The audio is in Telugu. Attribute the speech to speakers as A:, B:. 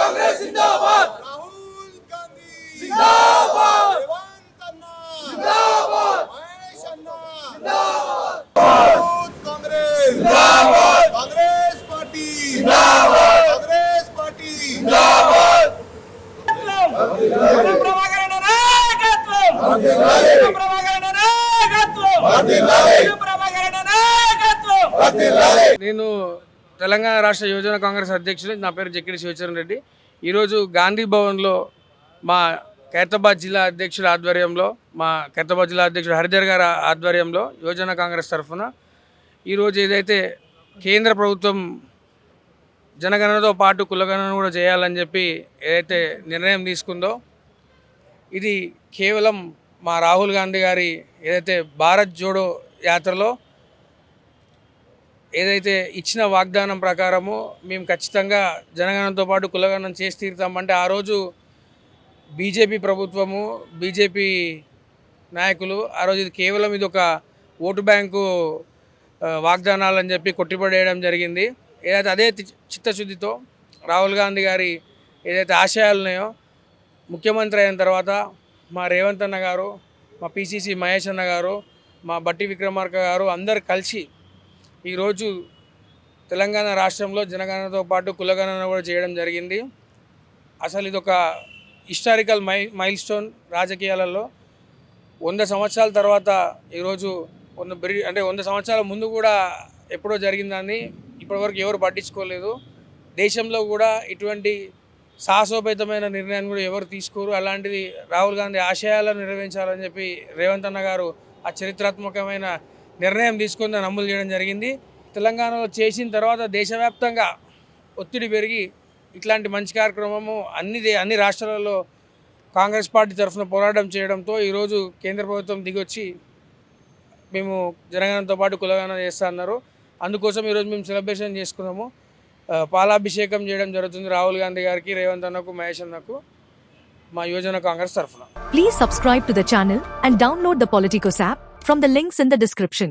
A: కాంగ్రెస్ జిందాబాద్
B: రాహుల్ గాంధీ
A: జిందాబాద్
B: రేవంత్ అన్న
A: జిందాబాద్
B: మహేష్ అన్న
A: జిందాబాద్
B: యూత్ కాంగ్రెస్
A: జిందాబాద్
B: కాంగ్రెస్ పార్టీ
A: జిందాబాద్
B: కాంగ్రెస్ పార్టీ
A: జిందాబాద్
C: ప్రభాకరణ నాయకత్వం
A: వర్ధిల్లాలి
C: ప్రభాకరణ నాయకత్వం
A: వర్ధిల్లాలి
C: ప్రభాకరణ నాయకత్వం.
A: వర్ధిల్లాలి
D: నేను తెలంగాణ రాష్ట్ర యువజన కాంగ్రెస్ అధ్యక్షుడు. నా పేరు జక్కిడి శివచరణ్ రెడ్డి. ఈరోజు గాంధీ భవన్లో మా ఖైరతాబాద్ జిల్లా అధ్యక్షుడు ఆధ్వర్యంలో, మా ఖైరతాబాద్ జిల్లా అధ్యక్షుడు హరిధర్ గారి ఆధ్వర్యంలో యువజన కాంగ్రెస్ తరఫున ఈరోజు ఏదైతే కేంద్ర ప్రభుత్వం జనగణనతో పాటు కులగణన కూడా చేయాలని చెప్పి ఏదైతే నిర్ణయం తీసుకుందో, ఇది కేవలం మా రాహుల్ గాంధీ గారి ఏదైతే భారత్ జోడో యాత్రలో ఏదైతే ఇచ్చిన వాగ్దానం ప్రకారము మేము ఖచ్చితంగా జనగణనతో పాటు కులగణన చేసి తీరుతామంటే, ఆ రోజు బీజేపీ ప్రభుత్వము, బీజేపీ నాయకులు ఆ రోజు ఇది కేవలం ఇది ఒక ఓటు బ్యాంకు వాగ్దానాలని చెప్పి కొట్టిపడేయడం జరిగింది. ఏదైతే అదే చిత్తశుద్ధితో రాహుల్ గాంధీ గారి ఏదైతే ఆశయాలు ఉన్నాయో, ముఖ్యమంత్రి అయిన తర్వాత మా రేవంత్ అన్న గారు, మా పిసిసి మహేష్ అన్న గారు, మా బట్టి విక్రమార్క గారు అందరు కలిసి ఈరోజు తెలంగాణ రాష్ట్రంలో జనగణనతో పాటు కులగణన కూడా చేయడం జరిగింది. అసలు ఇది ఒక హిస్టారికల్ మైల్ స్టోన్ రాజకీయాలలో. 100 సంవత్సరాల తర్వాత ఈరోజు 100 సంవత్సరాల ముందు కూడా ఎప్పుడో జరిగిందని ఇప్పటివరకు ఎవరు పట్టించుకోలేదు. దేశంలో కూడా ఇటువంటి సాహసోపేతమైన నిర్ణయాన్ని కూడా ఎవరు తీసుకోరు. అలాంటిది రాహుల్ గాంధీ ఆశయాలను నెరవేర్చాలని చెప్పి రేవంత్ అన్న గారు ఆ చరిత్రాత్మకమైన నిర్ణయం తీసుకొని దాన్ని అమలు చేయడం జరిగింది. తెలంగాణలో చేసిన తర్వాత దేశవ్యాప్తంగా ఒత్తిడి పెరిగి ఇట్లాంటి మంచి కార్యక్రమము అన్ని రాష్ట్రాలలో కాంగ్రెస్ పార్టీ తరఫున పోరాటం చేయడంతో ఈరోజు కేంద్ర ప్రభుత్వం దిగొచ్చి మేము జనగణనతో పాటు కులగణన చేస్తా అన్నారు. అందుకోసం ఈరోజు మేము సెలబ్రేషన్ చేసుకున్నాము. పాలాభిషేకం చేయడం జరుగుతుంది రాహుల్ గాంధీ గారికి, రేవంత్ అన్నకు, మహేష్ అన్నకు మా యువజన కాంగ్రెస్ తరఫున.
E: Please subscribe to the channel and download the Politicos app from the links in the description.